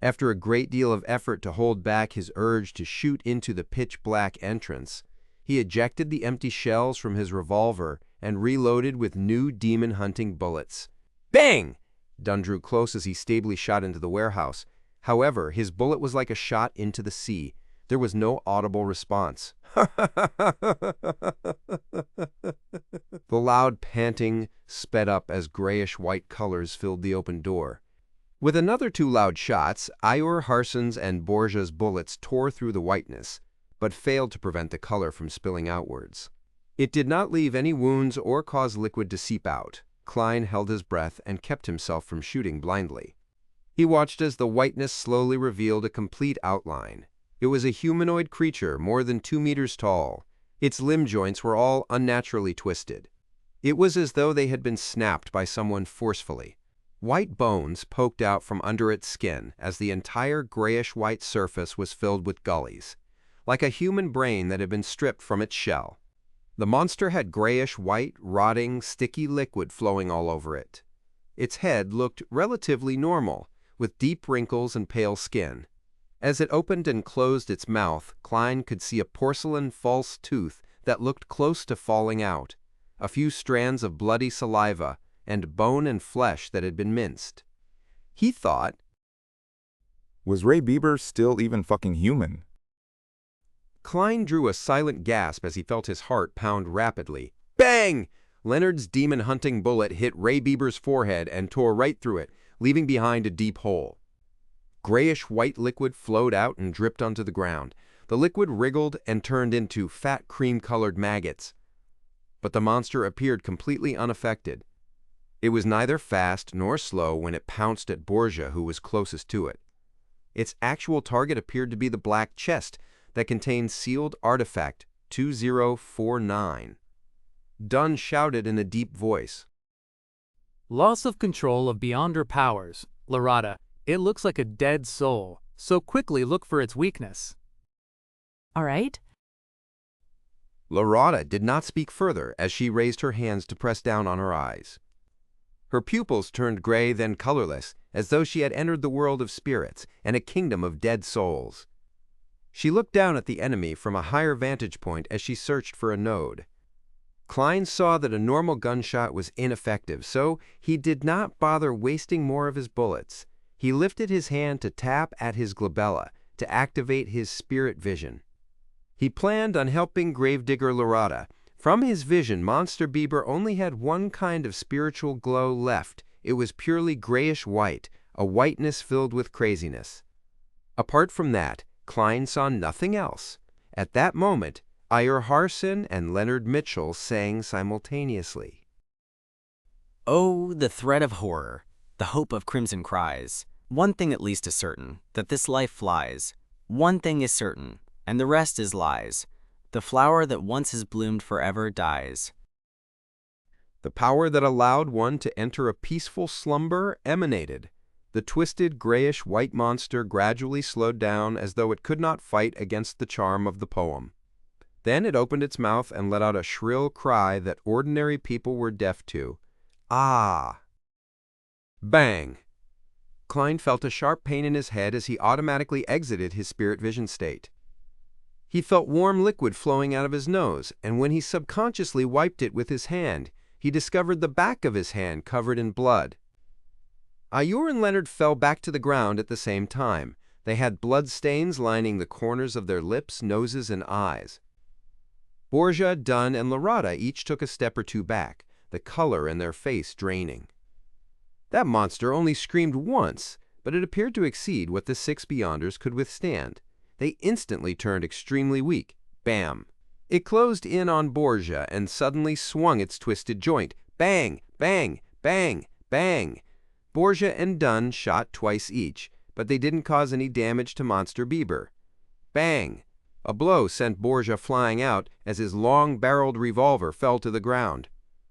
S1: After a great deal of effort to hold back his urge to shoot into the pitch-black entrance, he ejected the empty shells from his revolver and reloaded with new demon-hunting bullets. Bang! Dunn drew close as he stably shot into the warehouse. However, his bullet was like a shot into the sea. There was no audible response. The loud panting sped up as grayish-white colors filled the open door. With another 2 loud shots, Ayur Harsen's and Borgia's bullets tore through the whiteness, but failed to prevent the color from spilling outwards. It did not leave any wounds or cause liquid to seep out. Klein held his breath and kept himself from shooting blindly. He watched as the whiteness slowly revealed a complete outline. It was a humanoid creature more than 2 meters tall. Its limb joints were all unnaturally twisted. It was as though they had been snapped by someone forcefully. White bones poked out from under its skin as the entire grayish-white surface was filled with gullies, like a human brain that had been stripped from its shell. The monster had grayish-white, rotting, sticky liquid flowing all over it. Its head looked relatively normal, with deep wrinkles and pale skin. As it opened and closed its mouth, Klein could see a porcelain false tooth that looked close to falling out, a few strands of bloody saliva, and bone and flesh that had been minced. He thought,
S2: Was Ray Bieber still even fucking human?
S1: Klein drew a silent gasp as he felt his heart pound rapidly. Bang! Leonard's demon-hunting bullet hit Ray Bieber's forehead and tore right through it, leaving behind a deep hole. Grayish-white liquid flowed out and dripped onto the ground. The liquid wriggled and turned into fat cream-colored maggots. But the monster appeared completely unaffected. It was neither fast nor slow when it pounced at Borgia, who was closest to it. Its actual target appeared to be the black chest that contained sealed artifact 2049. Dunn shouted in a deep voice.
S3: Loss of control of beyond her powers. Larada, it looks like a dead soul, so quickly look for its weakness.
S6: All right?
S1: Larada did not speak further as she raised her hands to press down on her eyes. Her pupils turned gray, then colorless, as though she had entered the world of spirits and a kingdom of dead souls. She looked down at the enemy from a higher vantage point as she searched for a node. Klein saw that a normal gunshot was ineffective, so he did not bother wasting more of his bullets. He lifted his hand to tap at his glabella to activate his spirit vision. He planned on helping gravedigger Larada. From his vision, Monster Bieber only had one kind of spiritual glow left. It was purely grayish-white, a whiteness filled with craziness. Apart from that, Klein saw nothing else. At that moment, Iyer Harson and Leonard Mitchell sang simultaneously.
S4: Oh, the thread of horror, the hope of crimson cries. One thing at least is certain, that this life flies. One thing is certain, and the rest is lies. The flower that once has bloomed forever dies.
S1: The power that allowed one to enter a peaceful slumber emanated. The twisted, grayish-white monster gradually slowed down as though it could not fight against the charm of the poem. Then it opened its mouth and let out a shrill cry that ordinary people were deaf to. Ah! Bang! Klein felt a sharp pain in his head as he automatically exited his spirit vision state. He felt warm liquid flowing out of his nose, and when he subconsciously wiped it with his hand, he discovered the back of his hand covered in blood. Iyer and Leonard fell back to the ground at the same time. They had blood stains lining the corners of their lips, noses, and eyes. Borgia, Dunn, and Laurada each took a step or two back, the color in their face draining. That monster only screamed once, but it appeared to exceed what the 6 Beyonders could withstand. They instantly turned extremely weak. Bam! It closed in on Borgia and suddenly swung its twisted joint. Bang! Bang! Bang! Bang! Borgia and Dunn shot twice each, but they didn't cause any damage to Monster Bieber. Bang! A blow sent Borgia flying out as his long-barreled revolver fell to the ground.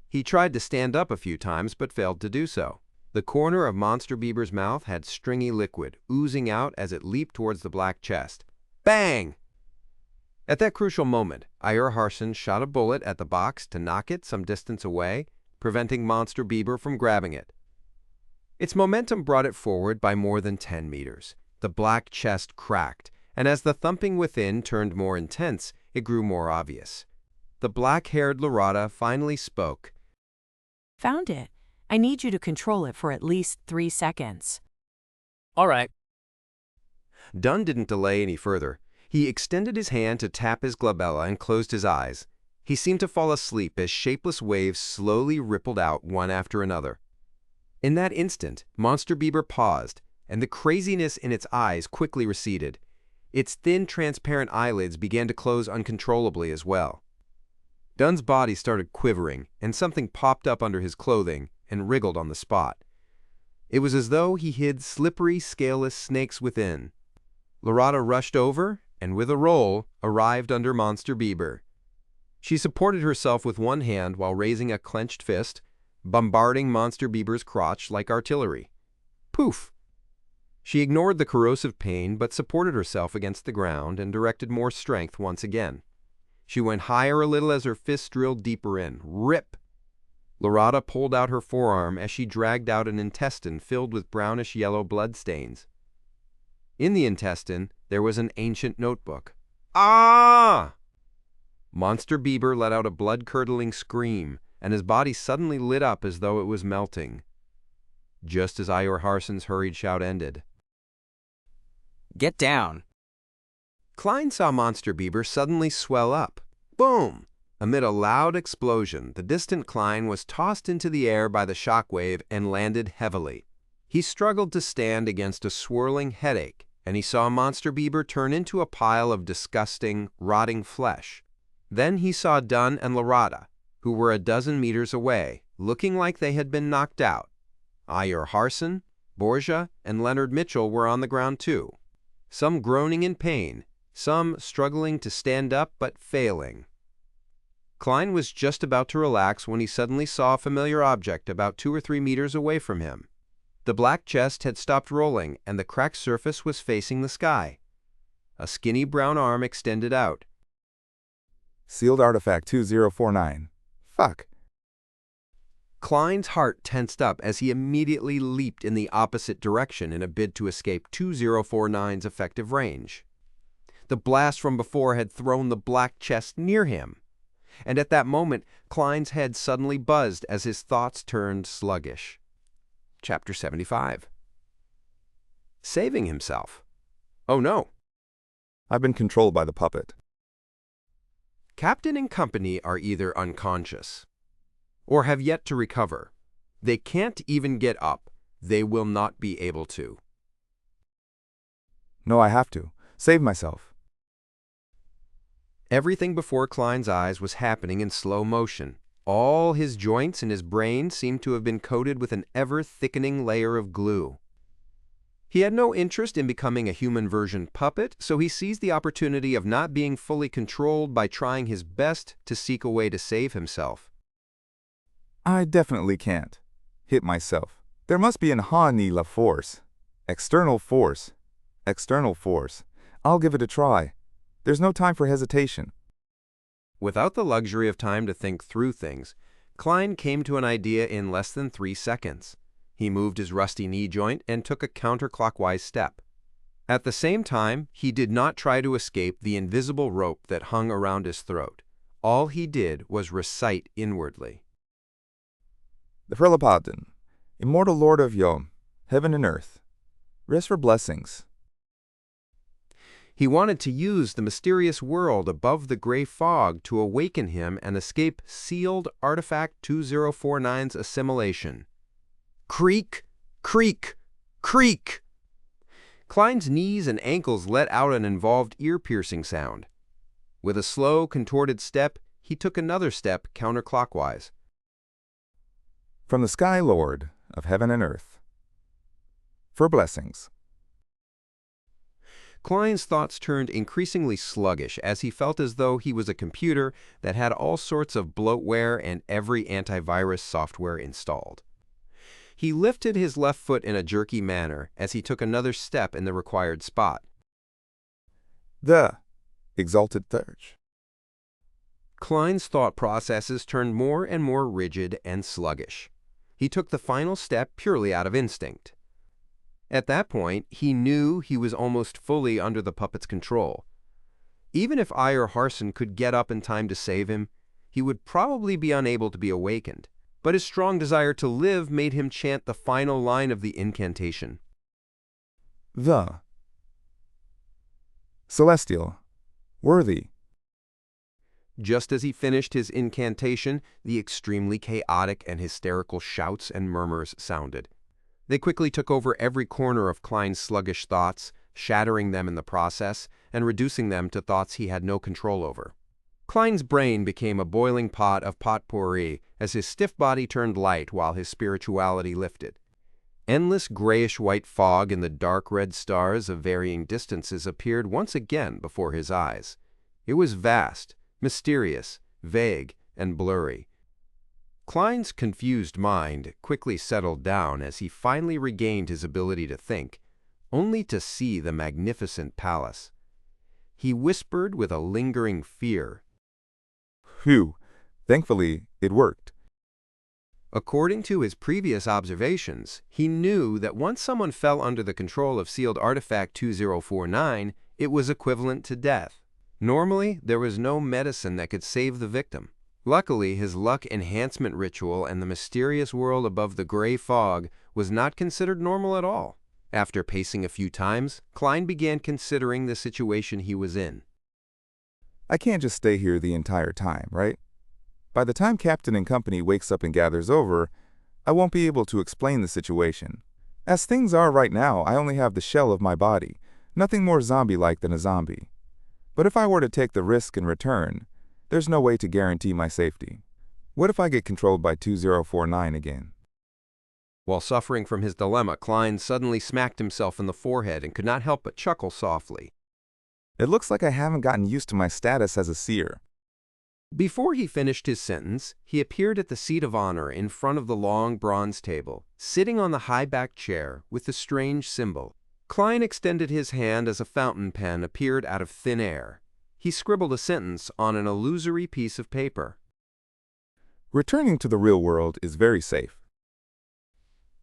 S1: He tried to stand up a few times but failed to do so. The corner of Monster Bieber's mouth had stringy liquid, oozing out as it leaped towards the black chest. Bang! At that crucial moment, Iyer Harson shot a bullet at the box to knock it some distance away, preventing Monster Bieber from grabbing it. Its momentum brought it forward by more than 10 meters. The black chest cracked, and as the thumping within turned more intense, it grew more obvious. The black-haired Laurada finally spoke.
S6: Found it. I need you to control it for at least 3 seconds.
S3: All right.
S1: Dunn didn't delay any further. He extended his hand to tap his glabella and closed his eyes. He seemed to fall asleep as shapeless waves slowly rippled out one after another. In that instant, Monster Bieber paused, and the craziness in its eyes quickly receded. Its thin, transparent eyelids began to close uncontrollably as well. Dunn's body started quivering, and something popped up under his clothing and wriggled on the spot. It was as though he hid slippery, scaleless snakes within. Laurada rushed over, and with a roll, arrived under Monster Bieber. She supported herself with one hand while raising a clenched fist, bombarding Monster Bieber's crotch like artillery. Poof! She ignored the corrosive pain but supported herself against the ground and directed more strength once again. She went higher a little as her fist drilled deeper in. Rip! Laurada pulled out her forearm as she dragged out an intestine filled with brownish-yellow bloodstains. In the intestine, there was an ancient notebook. Ah! Monster Bieber let out a blood-curdling scream, and his body suddenly lit up as though it was melting. Just as Iyer Harson's hurried shout ended.
S4: Get down!
S1: Klein saw Monster Bieber suddenly swell up. Boom! Amid a loud explosion, the distant Klein was tossed into the air by the shockwave and landed heavily. He struggled to stand against a swirling headache, and he saw Monster Bieber turn into a pile of disgusting, rotting flesh. Then he saw Dunn and Laurada, who were a dozen meters away, looking like they had been knocked out. Iyer Harson, Borgia, and Leonard Mitchell were on the ground too, some groaning in pain, some struggling to stand up but failing. Klein was just about to relax when he suddenly saw a familiar object about 2 or 3 meters away from him. The black chest had stopped rolling, and the cracked surface was facing the sky. A skinny brown arm extended out.
S2: Sealed artifact 2049. Fuck.
S1: Klein's heart tensed up as he immediately leaped in the opposite direction in a bid to escape 2049's effective range. The blast from before had thrown the black chest near him, and at that moment Klein's head suddenly buzzed as his thoughts turned sluggish. Chapter 75. Saving himself. Oh no.
S2: I've been controlled by the puppet.
S1: Captain and company are either unconscious or have yet to recover. They can't even get up. They will not be able to.
S2: No, I have to. Save myself.
S1: Everything before Klein's eyes was happening in slow motion. All his joints and his brain seemed to have been coated with an ever-thickening layer of glue. He had no interest in becoming a human version puppet, so he seized the opportunity of not being fully controlled by trying his best to seek a way to save himself.
S2: I definitely can't hit myself. There must be an hani la force. External force. External force. I'll give it a try. There's no time for hesitation.
S1: Without the luxury of time to think through things, Klein came to an idea in less than 3 seconds. He moved his rusty knee joint and took a counterclockwise step. At the same time, he did not try to escape the invisible rope that hung around his throat. All he did was recite inwardly.
S2: The Frelapaden, immortal Lord of Yom, heaven and earth, rest for blessings.
S1: He wanted to use the mysterious world above the gray fog to awaken him and escape sealed Artifact 2049's assimilation. Creak, creak, creak! Klein's knees and ankles let out an involved ear-piercing sound. With a slow, contorted step, he took another step counterclockwise.
S2: From the Sky Lord of heaven and earth, for blessings.
S1: Klein's thoughts turned increasingly sluggish as he felt as though he was a computer that had all sorts of bloatware and every antivirus software installed. He lifted his left foot in a jerky manner as he took another step in the required spot.
S2: The exalted third.
S1: Klein's thought processes turned more and more rigid and sluggish. He took the final step purely out of instinct. At that point, he knew he was almost fully under the puppet's control. Even if Iyer Harson could get up in time to save him, he would probably be unable to be awakened. But his strong desire to live made him chant the final line of the incantation.
S2: The celestial, worthy.
S1: Just as he finished his incantation, the extremely chaotic and hysterical shouts and murmurs sounded. They quickly took over every corner of Klein's sluggish thoughts, shattering them in the process and reducing them to thoughts he had no control over. Klein's brain became a boiling pot of potpourri as his stiff body turned light while his spirituality lifted. Endless grayish-white fog and the dark red stars of varying distances appeared once again before his eyes. It was vast, mysterious, vague, and blurry. Klein's confused mind quickly settled down as he finally regained his ability to think, only to see the magnificent palace. He whispered with a lingering fear,
S2: Phew, thankfully it worked.
S1: According to his previous observations, he knew that once someone fell under the control of sealed Artifact 2049, it was equivalent to death. Normally, there was no medicine that could save the victim. Luckily, his luck enhancement ritual and the mysterious world above the gray fog was not considered normal at all. After pacing a few times, Klein began considering the situation he was in.
S2: I can't just stay here the entire time, right? By the time Captain and company wakes up and gathers over, I won't be able to explain the situation. As things are right now, I only have the shell of my body, nothing more zombie-like than a zombie. But if I were to take the risk and return, there's no way to guarantee my safety. What if I get controlled by 2049 again?
S1: While suffering from his dilemma, Klein suddenly smacked himself in the forehead and could not help but chuckle softly.
S2: It looks like I haven't gotten used to my status as a seer.
S1: Before he finished his sentence, he appeared at the seat of honor in front of the long bronze table, sitting on the high-backed chair with the strange symbol. Klein extended his hand as a fountain pen appeared out of thin air. He scribbled a sentence on an illusory piece of paper.
S2: Returning to the real world is very safe.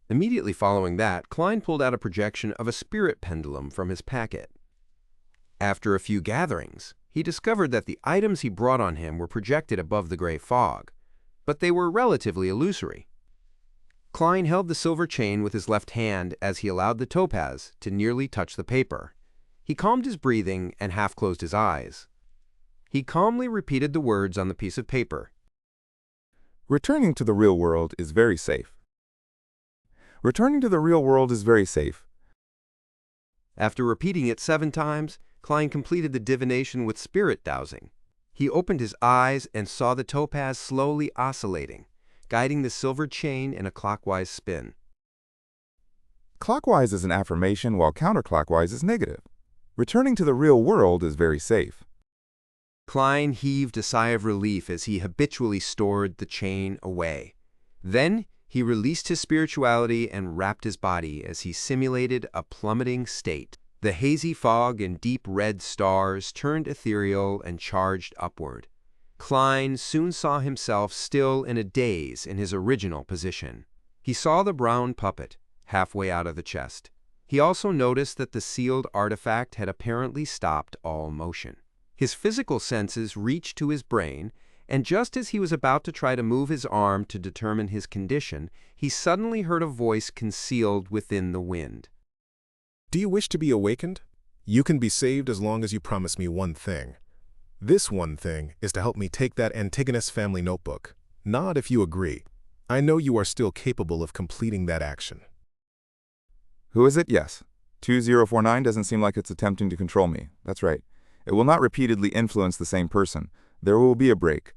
S1: Immediately following that, Klein pulled out a projection of a spirit pendulum from his packet. After a few gatherings, he discovered that the items he brought on him were projected above the gray fog, but they were relatively illusory. Klein held the silver chain with his left hand as he allowed the topaz to nearly touch the paper. He calmed his breathing and half closed his eyes. He calmly repeated the words on the piece of paper.
S2: Returning to the real world is very safe. Returning to the real world is very safe.
S1: After repeating it 7 times, Klein completed the divination with spirit dowsing. He opened his eyes and saw the topaz slowly oscillating, guiding the silver chain in a clockwise spin.
S2: Clockwise is an affirmation while counterclockwise is negative. Returning to the real world is very safe.
S1: Klein heaved a sigh of relief as he habitually stored the chain away. Then he released his spirituality and wrapped his body as he simulated a plummeting state. The hazy fog and deep red stars turned ethereal and charged upward. Klein soon saw himself still in a daze in his original position. He saw the brown puppet halfway out of the chest. He also noticed that the sealed artifact had apparently stopped all motion. His physical senses reached to his brain, and just as he was about to try to move his arm to determine his condition, he suddenly heard a voice concealed within the wind.
S8: Do you wish to be awakened? You can be saved as long as you promise me one thing. This one thing is to help me take that Antigonus family notebook. Nod if you agree. I know you are still capable of completing that action.
S2: Who is it? Yes. 2049 doesn't seem like it's attempting to control me. That's right. It will not repeatedly influence the same person. There will be a break.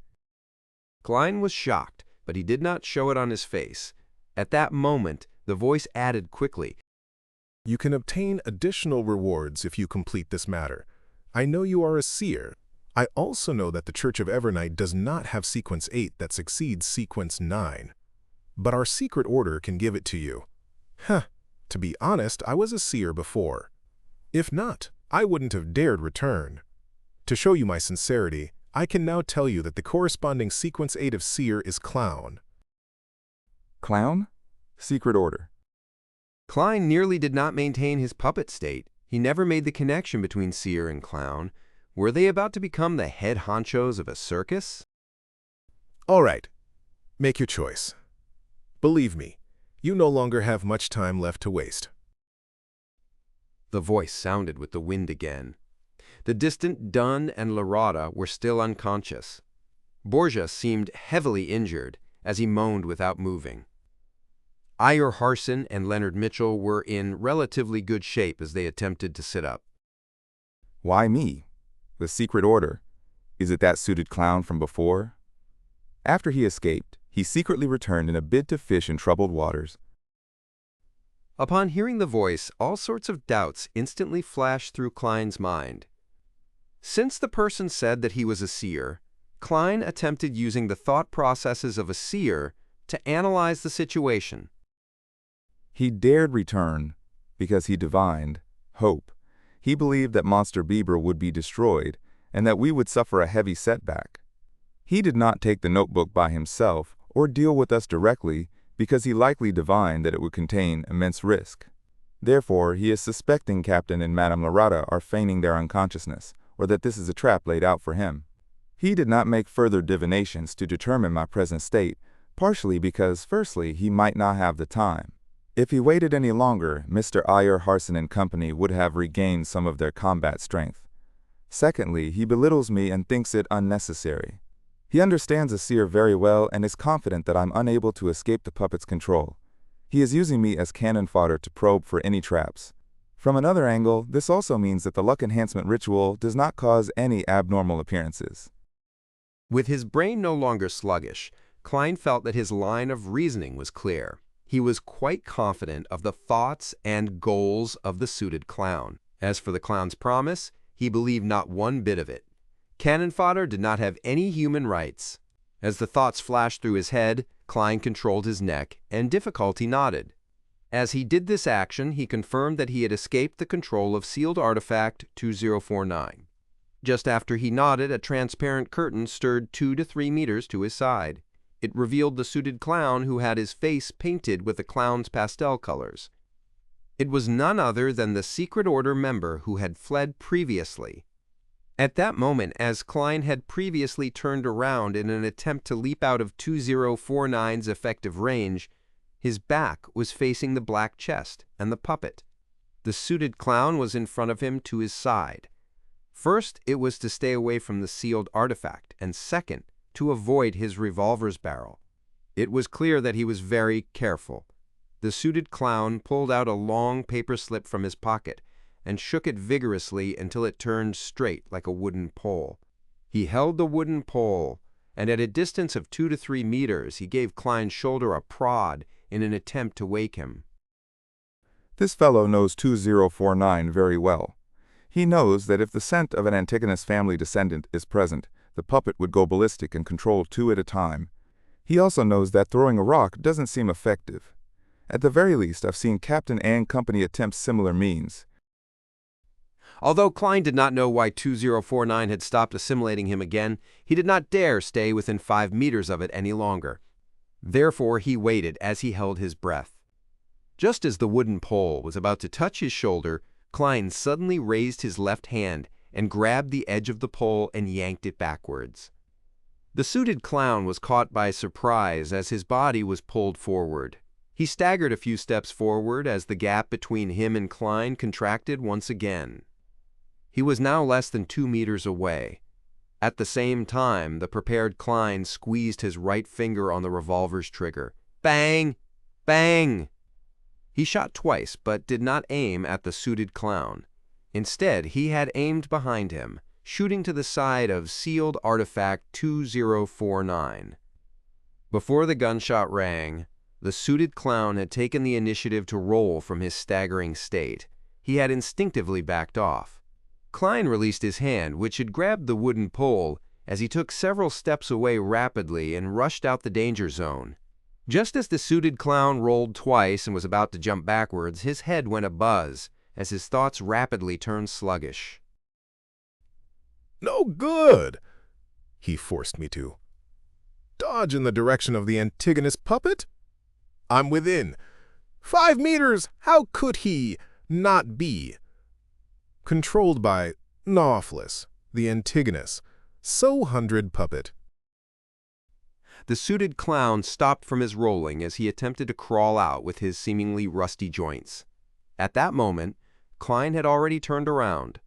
S1: Klein was shocked, but he did not show it on his face. At that moment, the voice added quickly,
S8: You can obtain additional rewards if you complete this matter. I know you are a seer. I also know that the Church of Evernight does not have sequence 8 that succeeds sequence 9. But our secret order can give it to you. To be honest, I was a seer before. If not, I wouldn't have dared return. To show you my sincerity, I can now tell you that the corresponding sequence 8 of seer is clown.
S2: Clown? Secret order.
S1: Klein nearly did not maintain his puppet state. He never made the connection between seer and clown. Were they about to become the head honchos of a circus?
S8: All right, make your choice. Believe me, you no longer have much time left to waste.
S1: The voice sounded with the wind again. The distant Dunn and Larada were still unconscious. Borgia seemed heavily injured as he moaned without moving. Iyer Harson and Leonard Mitchell were in relatively good shape as they attempted to sit up.
S2: Why me? The secret order. Is it that suited clown from before? After he escaped, he secretly returned in a bid to fish in troubled waters.
S1: Upon hearing the voice, all sorts of doubts instantly flashed through Klein's mind. Since the person said that he was a seer, Klein attempted using the thought processes of a seer to analyze the situation.
S2: He dared return because he divined hope. He believed that Monster Bieber would be destroyed and that we would suffer a heavy setback. He did not take the notebook by himself or deal with us directly because he likely divined that it would contain immense risk. Therefore, he is suspecting Captain and Madame Larada are feigning their unconsciousness, or that this is a trap laid out for him. He did not make further divinations to determine my present state, partially because, firstly, he might not have the time. If he waited any longer, Mr. Iyer, Harson and Company would have regained some of their combat strength. Secondly, he belittles me and thinks it unnecessary. He understands a seer very well and is confident that I'm unable to escape the puppet's control. He is using me as cannon fodder to probe for any traps. From another angle, this also means that the luck enhancement ritual does not cause any abnormal appearances.
S1: With his brain no longer sluggish, Klein felt that his line of reasoning was clear. He was quite confident of the thoughts and goals of the suited clown. As for the clown's promise, he believed not one bit of it. Cannon fodder did not have any human rights. As the thoughts flashed through his head, Klein controlled his neck, and difficulty nodded. As he did this action, he confirmed that he had escaped the control of sealed artifact 2049. Just after he nodded, a transparent curtain stirred 2 to 3 meters to his side. It revealed the suited clown who had his face painted with the clown's pastel colors. It was none other than the secret order member who had fled previously. At that moment, as Klein had previously turned around in an attempt to leap out of 2049's effective range, his back was facing the black chest and the puppet. The suited clown was in front of him to his side. First, it was to stay away from the sealed artifact, and second, to avoid his revolver's barrel. It was clear that he was very careful. The suited clown pulled out a long paper slip from his pocket and shook it vigorously until it turned straight like a wooden pole. He held the wooden pole, and at a distance of 2 to 3 meters, he gave Klein's shoulder a prod in an attempt to wake him.
S2: This fellow knows 2049 very well. He knows that if the scent of an Antigonus family descendant is present, the puppet would go ballistic and control 2 at a time. He also knows that throwing a rock doesn't seem effective. At the very least, I've seen Captain and company attempt similar means.
S1: Although Klein did not know why 2049 had stopped assimilating him again, he did not dare stay within 5 meters of it any longer. Therefore, he waited as he held his breath. Just as the wooden pole was about to touch his shoulder, Klein suddenly raised his left hand and grabbed the edge of the pole and yanked it backwards. The suited clown was caught by surprise as his body was pulled forward. He staggered a few steps forward as the gap between him and Klein contracted once again. He was now less than 2 meters away. At the same time, the prepared Klein squeezed his right finger on the revolver's trigger. Bang! Bang! He shot twice, but did not aim at the suited clown. Instead, he had aimed behind him, shooting to the side of sealed artifact 2049. Before the gunshot rang, the suited clown had taken the initiative to roll from his staggering state. He had instinctively backed off. Klein released his hand, which had grabbed the wooden pole, as he took several steps away rapidly and rushed out the danger zone. Just as the suited clown rolled twice and was about to jump backwards, his head went abuzz as his thoughts rapidly turned sluggish.
S8: No good! He forced me to. Dodge in the direction of the Antigonus puppet? I'm within. 5 meters! How could he not be? Controlled by Nawfless, the Antigonus, so 100 puppet.
S1: The suited clown stopped from his rolling as he attempted to crawl out with his seemingly rusty joints. At that moment, Klein had already turned around.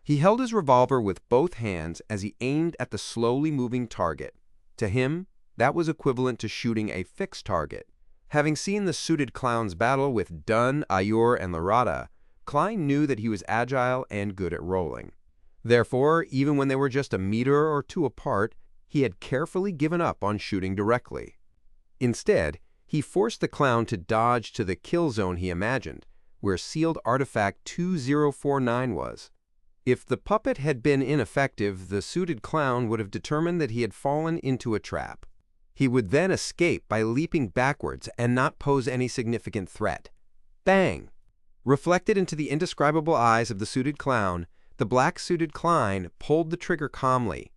S1: He held his revolver with both hands as he aimed at the slowly moving target. To him, that was equivalent to shooting a fixed target. Having seen the suited clown's battle with Dunn, Ayur, and Larada, Klein knew that he was agile and good at rolling. Therefore, even when they were just a meter or 2 apart, he had carefully given up on shooting directly. Instead, he forced the clown to dodge to the kill zone he imagined, where sealed artifact 2049 was. If the puppet had been ineffective, the suited clown would have determined that he had fallen into a trap. He would then escape by leaping backwards and not pose any significant threat. Bang! Reflected into the indescribable eyes of the suited clown, the black-suited Klein pulled the trigger calmly,